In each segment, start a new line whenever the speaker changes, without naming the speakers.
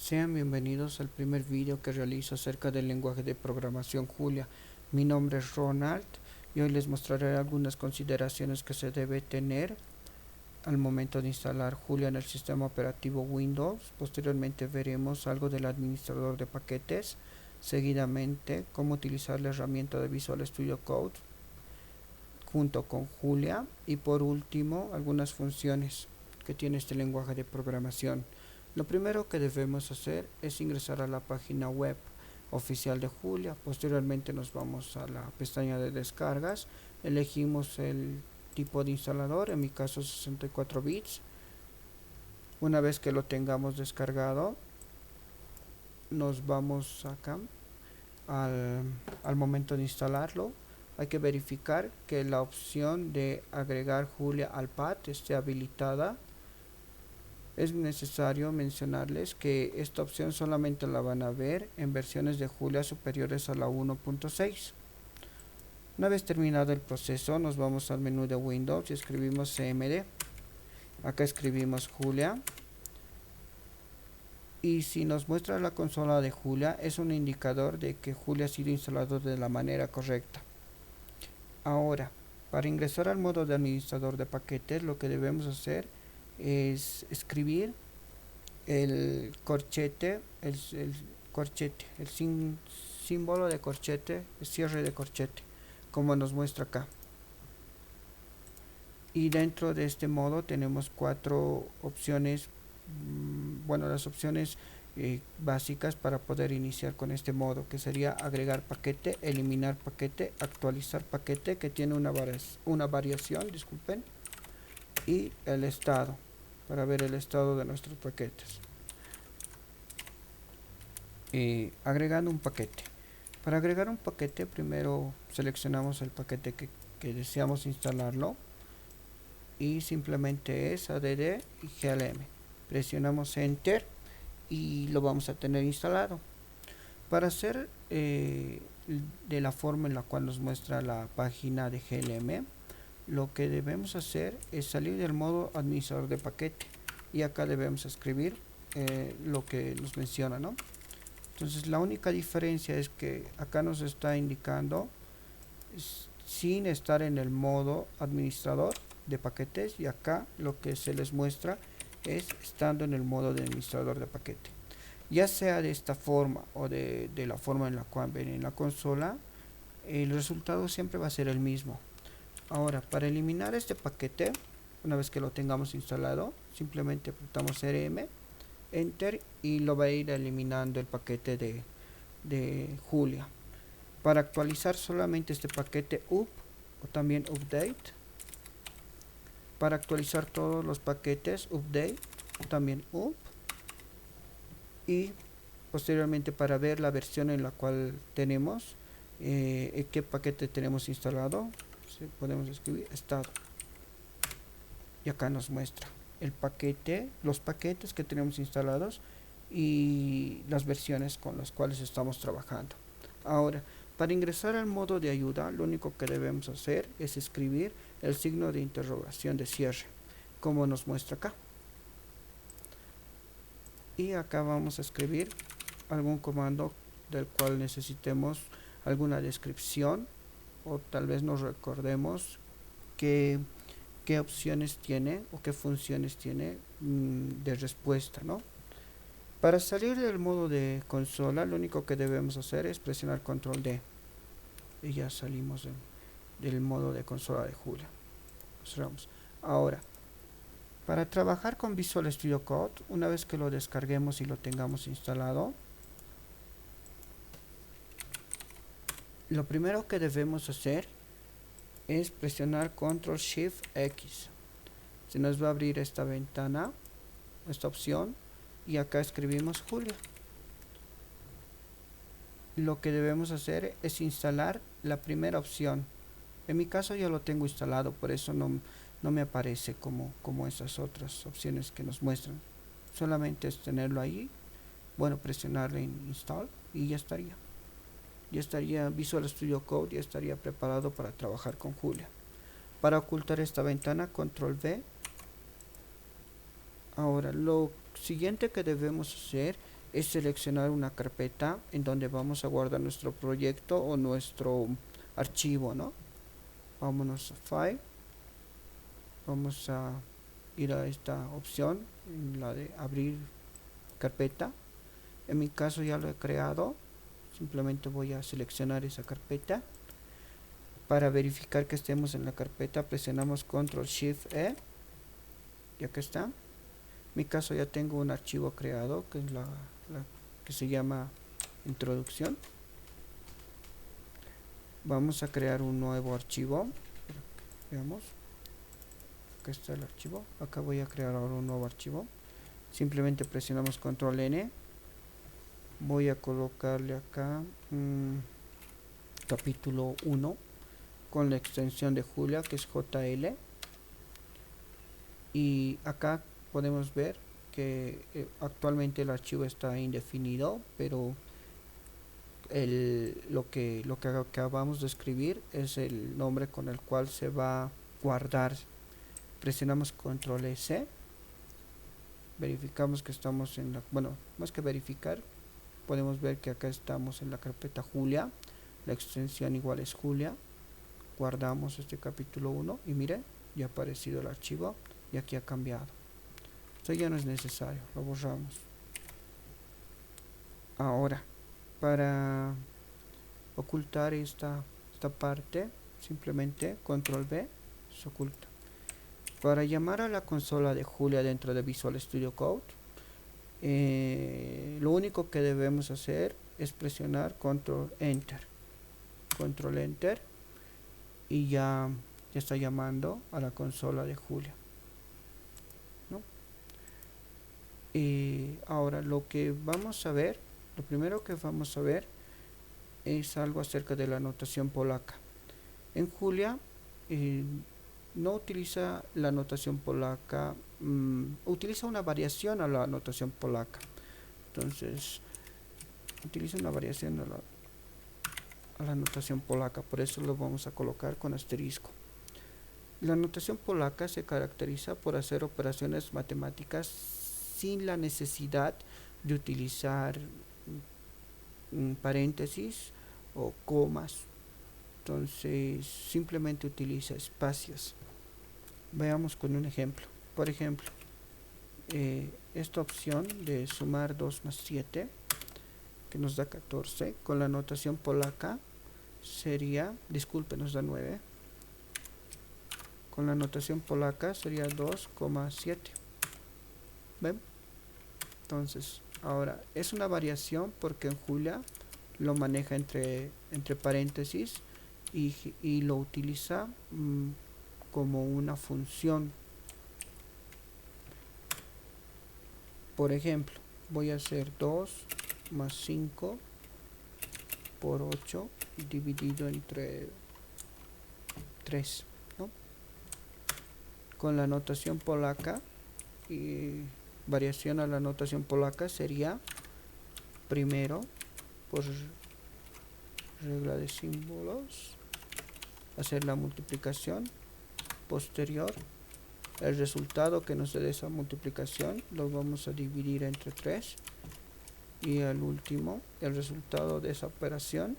Sean bienvenidos al primer vídeo que realizo acerca del lenguaje de programación Julia. Mi nombre es Ronald y hoy les mostraré algunas consideraciones que se debe tener al momento de instalar Julia en el sistema operativo Windows. Posteriormente veremos algo del administrador de paquetes, seguidamente cómo utilizar la herramienta de Visual Studio Code junto con Julia y por último algunas funciones que tiene este lenguaje de programación. Lo primero que debemos hacer es ingresar a la página web oficial de Julia. Posteriormente nos vamos a la pestaña de descargas, elegimos el tipo de instalador, en mi caso 64 bits. Una vez que lo tengamos descargado, nos vamos acá al momento de instalarlo. Hay que verificar que la opción de agregar Julia al pad esté habilitada. Es necesario mencionarles que esta opción solamente la van a ver en versiones de Julia superiores a la 1.6. Una vez terminado el proceso, nos vamos al menú de Windows y escribimos cmd. Acá escribimos Julia. Y si nos muestra la consola de Julia, es un indicador de que Julia ha sido instalado de la manera correcta. Ahora, para ingresar al modo de administrador de paquetes, lo que debemos hacer es escribir el corchete, el símbolo de corchete, el cierre de corchete, como nos muestra acá. Y dentro de este modo tenemos cuatro opciones, las opciones básicas para poder iniciar con este modo, que sería agregar paquete, eliminar paquete, actualizar paquete, que tiene una variación, disculpen, y el estado, para ver el estado de nuestros paquetes. Agregando un paquete. Para agregar un paquete, primero seleccionamos el paquete que deseamos instalarlo y simplemente es add y glm. Presionamos enter y lo vamos a tener instalado. Para hacer de la forma en la cual nos muestra la página de glm, lo que debemos hacer es salir del modo administrador de paquete y acá debemos escribir lo que nos menciona, ¿no? Entonces la única diferencia es que acá nos está indicando sin estar en el modo administrador de paquetes y acá lo que se les muestra es estando en el modo de administrador de paquete. Ya sea de esta forma o de la forma en la cual ven en la consola, el resultado siempre va a ser el mismo. Ahora, para eliminar este paquete, una vez que lo tengamos instalado, simplemente apretamos RM, enter y lo va a ir eliminando el paquete de Julia. Para actualizar solamente este paquete up o también update. Para actualizar todos los paquetes update o también up. Y posteriormente para ver la versión en la cual tenemos, qué paquete tenemos instalado, podemos escribir estado. Y acá nos muestra el paquete, los paquetes que tenemos instalados y las versiones con las cuales estamos trabajando. Ahora, para ingresar al modo de ayuda, lo único que debemos hacer es escribir el signo de interrogación de cierre, como nos muestra acá. Y acá vamos a escribir algún comando del cual necesitemos alguna descripción o tal vez nos recordemos qué opciones tiene o qué funciones tiene de respuesta, ¿no? Para salir del modo de consola, lo único que debemos hacer es presionar control D y ya salimos del modo de consola de Julia. Cerramos. Ahora, para trabajar con Visual Studio Code, una vez que lo descarguemos y lo tengamos instalado, lo primero que debemos hacer es presionar Control Shift X. Se nos va a abrir esta ventana, esta opción, y acá escribimos Julia. Lo que debemos hacer es instalar la primera opción. En mi caso ya lo tengo instalado, por eso no me aparece como esas otras opciones que nos muestran. Solamente es tenerlo ahí, presionar en install y ya estaría. Ya estaría Visual Studio Code, ya estaría preparado para trabajar con Julia. Para ocultar esta ventana, control V. Ahora, lo siguiente que debemos hacer es seleccionar una carpeta en donde vamos a guardar nuestro proyecto o nuestro archivo, ¿no? Vámonos a File, vamos a ir a esta opción, en la de abrir carpeta. En mi caso ya lo he creado, simplemente voy a seleccionar esa carpeta. Para verificar que estemos en la carpeta presionamos Control Shift E y acá está. En mi caso ya tengo un archivo creado que es la que se llama introducción. Vamos a crear un nuevo archivo. Veamos, acá está el archivo. Acá voy a crear ahora un nuevo archivo. Simplemente presionamos Control N. Voy a colocarle acá capítulo 1 con la extensión de Julia, que es JL. Y acá podemos ver que actualmente el archivo está indefinido, pero lo que acabamos de escribir es el nombre con el cual se va a guardar. Presionamos Control S, verificamos que estamos en la, bueno, más que verificar, podemos ver que acá estamos en la carpeta Julia, la extensión igual es Julia. Guardamos este capítulo 1 y mire, ya ha aparecido el archivo y aquí ha cambiado. Esto ya no es necesario, lo borramos. Ahora, para ocultar esta parte, simplemente Control V se oculta. Para llamar a la consola de Julia dentro de Visual Studio Code, lo único que debemos hacer es presionar Control Enter y ya está llamando a la consola de Julia, ¿no? Y ahora lo primero que vamos a ver es algo acerca de la notación polaca. En Julia no utiliza la notación polaca, utiliza una variación a la notación polaca. Entonces utiliza una variación a la notación polaca, por eso lo vamos a colocar con asterisco. La notación polaca se caracteriza por hacer operaciones matemáticas sin la necesidad de utilizar paréntesis o comas. Entonces simplemente utiliza espacios. Veamos con un ejemplo. Por ejemplo, esta opción de sumar 2 más 7, que nos da 14, con la notación polaca sería, disculpe, nos da 9. Con la notación polaca sería 2,7. ¿Ven? Entonces, ahora es una variación porque en Julia lo maneja entre paréntesis y lo utiliza como una función. Por ejemplo, voy a hacer 2 más 5 por 8 dividido entre 3, ¿no? Con la notación polaca y variación a la notación polaca sería primero por regla de símbolos hacer la multiplicación, posterior el resultado que nos dé esa multiplicación lo vamos a dividir entre 3 y al último el resultado de esa operación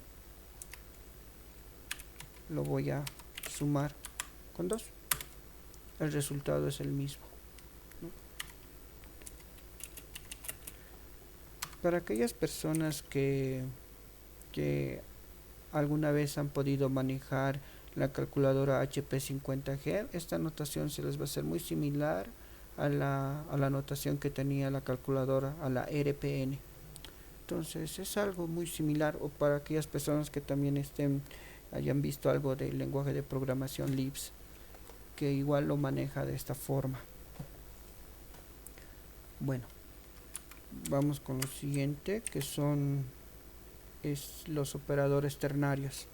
lo voy a sumar con 2. El resultado es el mismo, ¿no? Para aquellas personas que alguna vez han podido manejar la calculadora HP 50G, esta notación se les va a hacer muy similar a la notación que tenía la calculadora, a la RPN. Entonces es algo muy similar, o para aquellas personas que también hayan visto algo del lenguaje de programación Lisp, que igual lo maneja de esta forma. Bueno, vamos con lo siguiente, que son los operadores ternarios.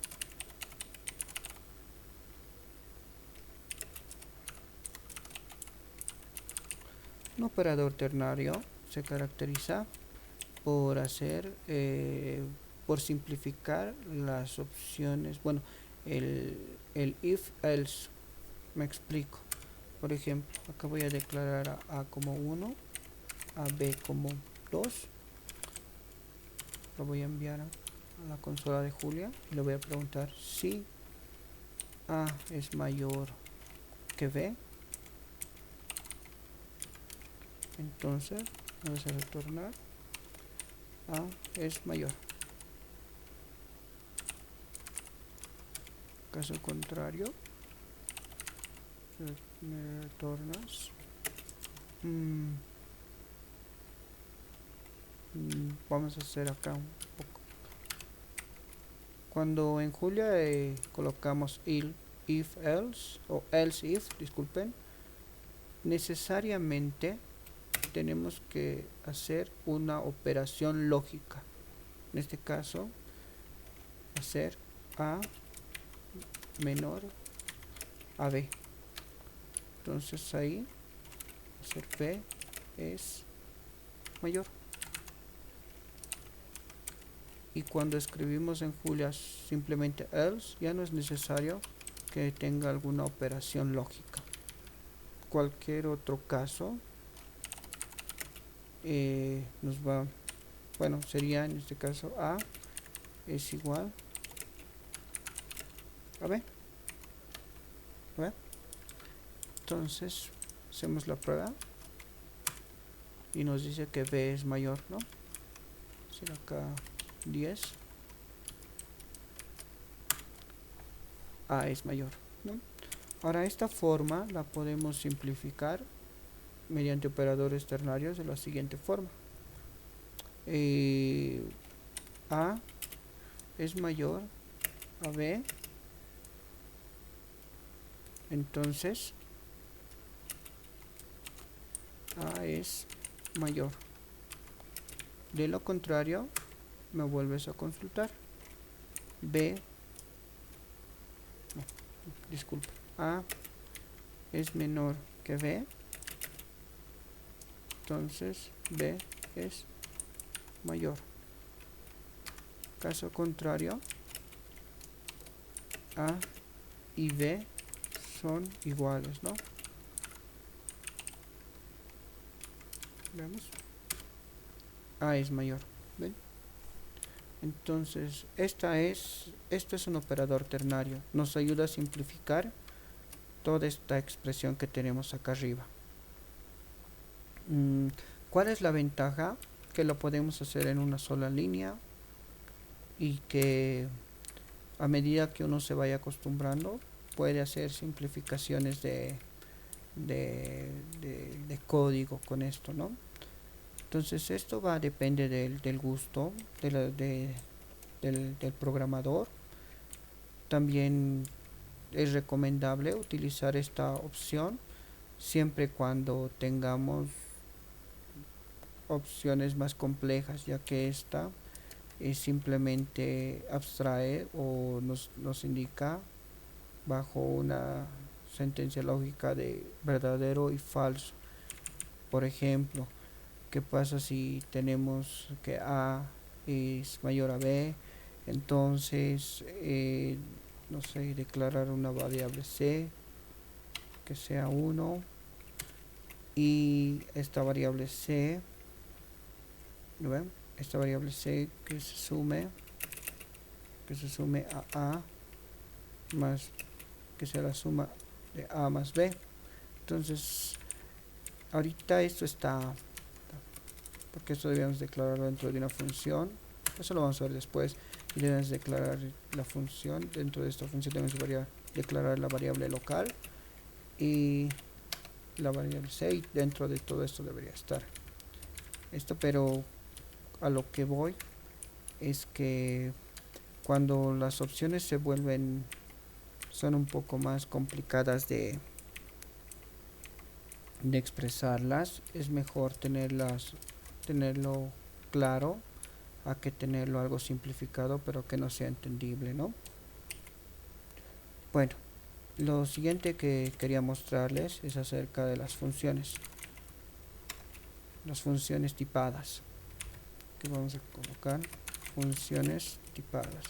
Un operador ternario se caracteriza por por simplificar las opciones, bueno, el if else. Me explico. Por ejemplo, acá voy a declarar a A como 1, a B como 2 lo voy a enviar a la consola de Julia y le voy a preguntar si A es mayor que B. Entonces vamos a retornar A es mayor. Caso contrario, me retornas vamos a hacer acá un poco. Cuando en Julia colocamos if else o else if, disculpen, necesariamente tenemos que hacer una operación lógica. En este caso, hacer A menor a B. Entonces ahí hacer B es mayor. Y cuando escribimos en Julia simplemente else, ya no es necesario que tenga alguna operación lógica. Cualquier otro caso nos va, bueno, sería en este caso A es igual a B. ¿Ve? Entonces hacemos la prueba y nos dice que B es mayor, ¿no? Será acá 10. A es mayor, ¿no? Ahora esta forma la podemos simplificar mediante operadores ternarios de la siguiente forma. A es mayor a B, entonces A es mayor. De lo contrario, me vuelves a consultar. B, no, disculpa, A es menor que B, entonces B es mayor. Caso contrario, A y B son iguales, ¿no? Vemos. A es mayor. ¿Ven? Entonces, esto es un operador ternario. Nos ayuda a simplificar toda esta expresión que tenemos acá arriba. ¿Cuál es la ventaja? Que lo podemos hacer en una sola línea y que a medida que uno se vaya acostumbrando puede hacer simplificaciones de código con esto, ¿no? Entonces esto va a depender del gusto del programador. También es recomendable utilizar esta opción siempre cuando tengamos opciones más complejas, ya que esta simplemente abstrae o nos indica bajo una sentencia lógica de verdadero y falso. Por ejemplo, ¿qué pasa si tenemos que A es mayor a B? Entonces, no sé, declarar una variable C que sea 1 y esta variable C, ¿no ven? Esta variable C que se sume a más, que sea la suma de A más B. Entonces, ahorita esto está, porque esto debemos declararlo dentro de una función, eso lo vamos a ver después, y debemos declarar la función, dentro de esta función debemos declarar la variable local y la variable C, y dentro de todo esto debería estar esto, pero a lo que voy es que cuando las opciones son un poco más complicadas de expresarlas, es mejor tenerlo claro a que tenerlo algo simplificado pero que no sea entendible, ¿no? Bueno, lo siguiente que quería mostrarles es acerca de las funciones tipadas, que vamos a colocar funciones tipadas.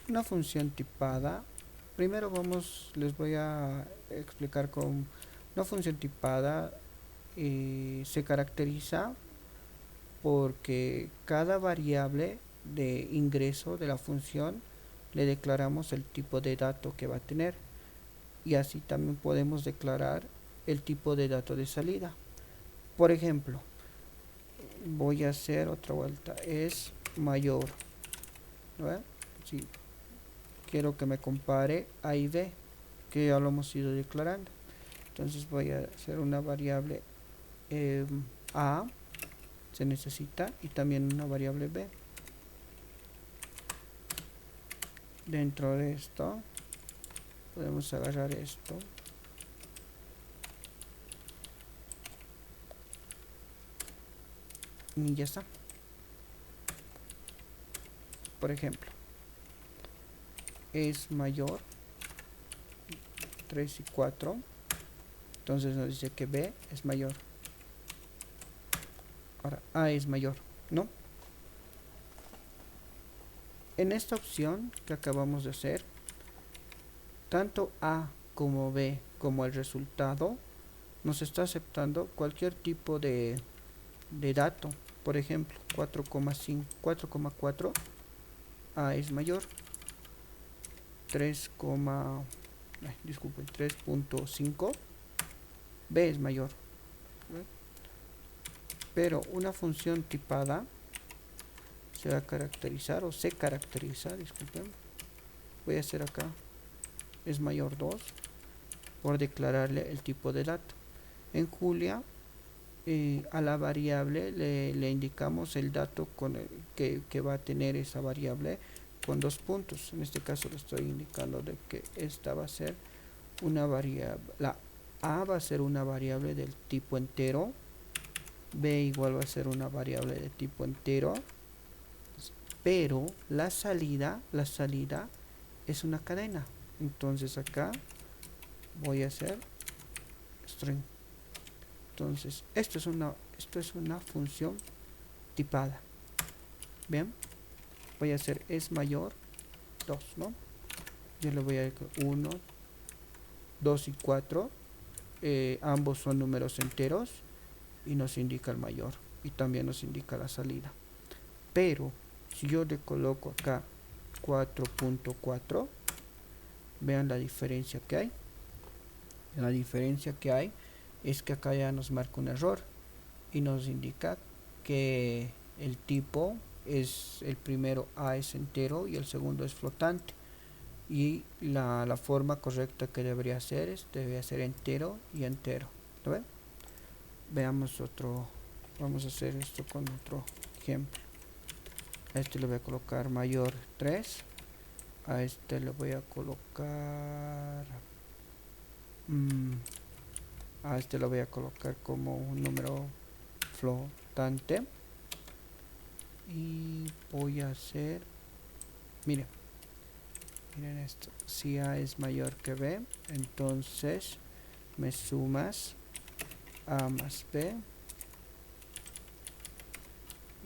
Una función tipada, primero les voy a explicar una función tipada se caracteriza porque cada variable de ingreso de la función le declaramos el tipo de dato que va a tener, y así también podemos declarar el tipo de dato de salida. Por ejemplo, voy a hacer otra vuelta, es mayor, ¿no? Si quiero que me compare A y B, que ya lo hemos ido declarando, entonces voy a hacer una variable A, se necesita, y también una variable B. Dentro de esto podemos agarrar esto y ya está. Por ejemplo, es mayor 3 y 4, entonces nos dice que B es mayor. Ahora A es mayor, ¿no? En esta opción que acabamos de hacer, tanto A como B como el resultado nos está aceptando cualquier tipo de dato. Por ejemplo, 4,5, 4,4, A es mayor, 3, disculpen, 3.5, B es mayor. Pero una función tipada se va a caracterizar, o se caracteriza, disculpen, voy a hacer acá, es mayor 2, por declararle el tipo de dato. En Julia, a la variable le indicamos el dato con el que va a tener esa variable con 2 puntos. En este caso le estoy indicando de que esta va a ser una variable, la A va a ser una variable del tipo entero, B igual va a ser una variable de tipo entero, pero la salida es una cadena. Entonces acá voy a hacer string. Entonces esto es una función tipada. Bien, voy a hacer es mayor 2, ¿no? Yo le voy a decir 1, 2 y 4, ambos son números enteros y nos indica el mayor y también nos indica la salida. Pero si yo le coloco acá 4.4, vean la diferencia que hay. La diferencia que hay es que acá ya nos marca un error y nos indica que el tipo es, el primero A es entero y el segundo es flotante, y la forma correcta que debería ser es, debería ser entero y entero. ¿Lo ven? Veamos otro, vamos a hacer esto con otro ejemplo. A este le voy a colocar mayor 3, a este le voy a colocar a este lo voy a colocar como un número flotante, y voy a hacer, miren esto, si A es mayor que B, entonces me sumas A más B,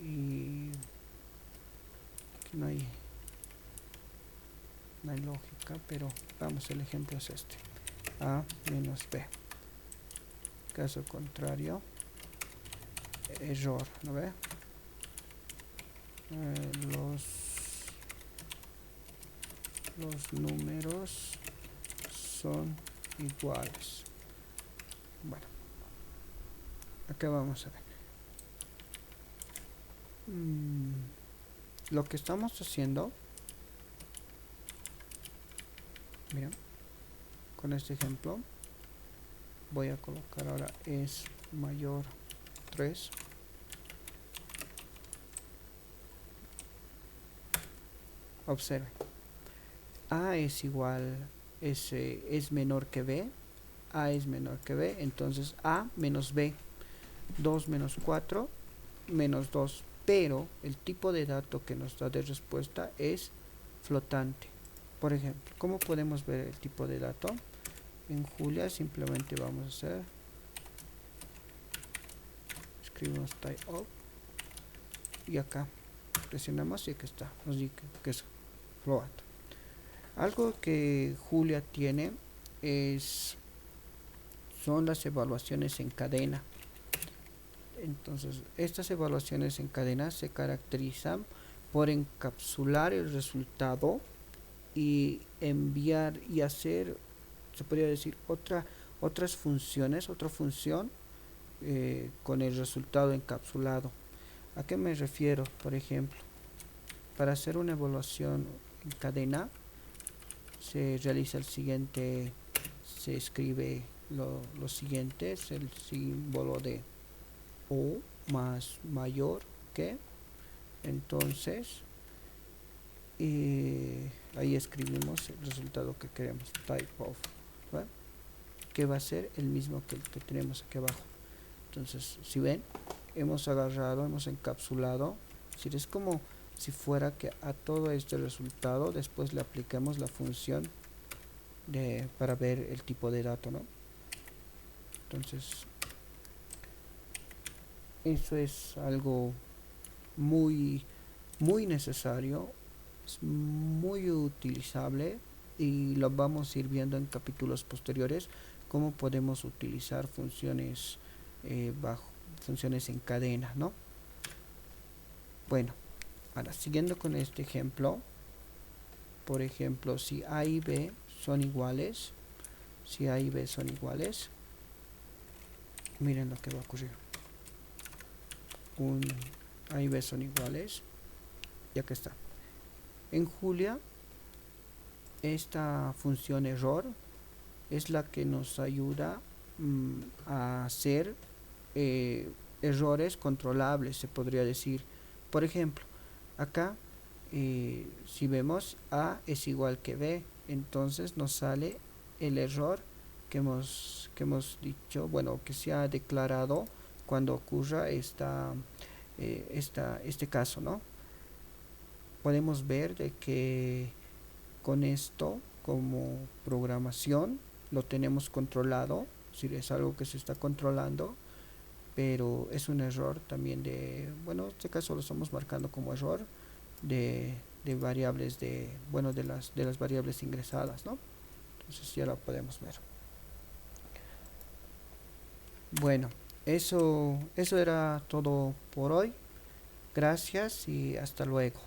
y no hay lógica, pero vamos, el ejemplo es este, A menos B. Caso contrario, error, ¿no ve? Los números son iguales. Bueno, acá vamos a ver. Lo que estamos haciendo, miren, con este ejemplo voy a colocar ahora es mayor 3, observen, A es igual, es menor que B, A es menor que B, entonces A menos B, 2 menos 4 menos 2, pero el tipo de dato que nos da de respuesta es flotante. Por ejemplo, ¿cómo podemos ver el tipo de dato? En Julia simplemente vamos a hacer, escribimos typeof y acá presionamos y aquí está, nos dice que es float. Algo que Julia tiene son las evaluaciones en cadena. Entonces, estas evaluaciones en cadena se caracterizan por encapsular el resultado y enviar y hacer, se podría decir, otras funciones, otra función con el resultado encapsulado. ¿A qué me refiero? Por ejemplo, para hacer una evaluación en cadena se realiza el siguiente, se escribe lo siguiente, es el símbolo de o más mayor que, entonces ahí escribimos el resultado que queremos, type of, ¿vale? Que va a ser el mismo que el que tenemos aquí abajo. Entonces, si ven, hemos agarrado, hemos encapsulado, es como si fuera que a todo este resultado después le apliquemos la función para ver el tipo de dato, ¿no? Entonces, eso es algo muy muy necesario, es muy utilizable y lo vamos a ir viendo en capítulos posteriores cómo podemos utilizar funciones bajo funciones en cadena, ¿no? Bueno, ahora siguiendo con este ejemplo, por ejemplo, si A y B son iguales, si A y B son iguales, miren lo que va a ocurrir. A y B son iguales, ya que está. En Julia, esta función error es la que nos ayuda a hacer errores controlables, se podría decir. Por ejemplo, acá, si vemos A es igual que B, entonces nos sale el error que hemos dicho, bueno, que se ha declarado cuando ocurra este caso, ¿no? Podemos ver de que con esto como programación lo tenemos controlado, si es algo que se está controlando, pero es un error también bueno, en este caso lo estamos marcando como error de variables bueno, de las variables ingresadas, ¿no? Entonces ya lo podemos ver. Bueno, eso era todo por hoy. Gracias y hasta luego.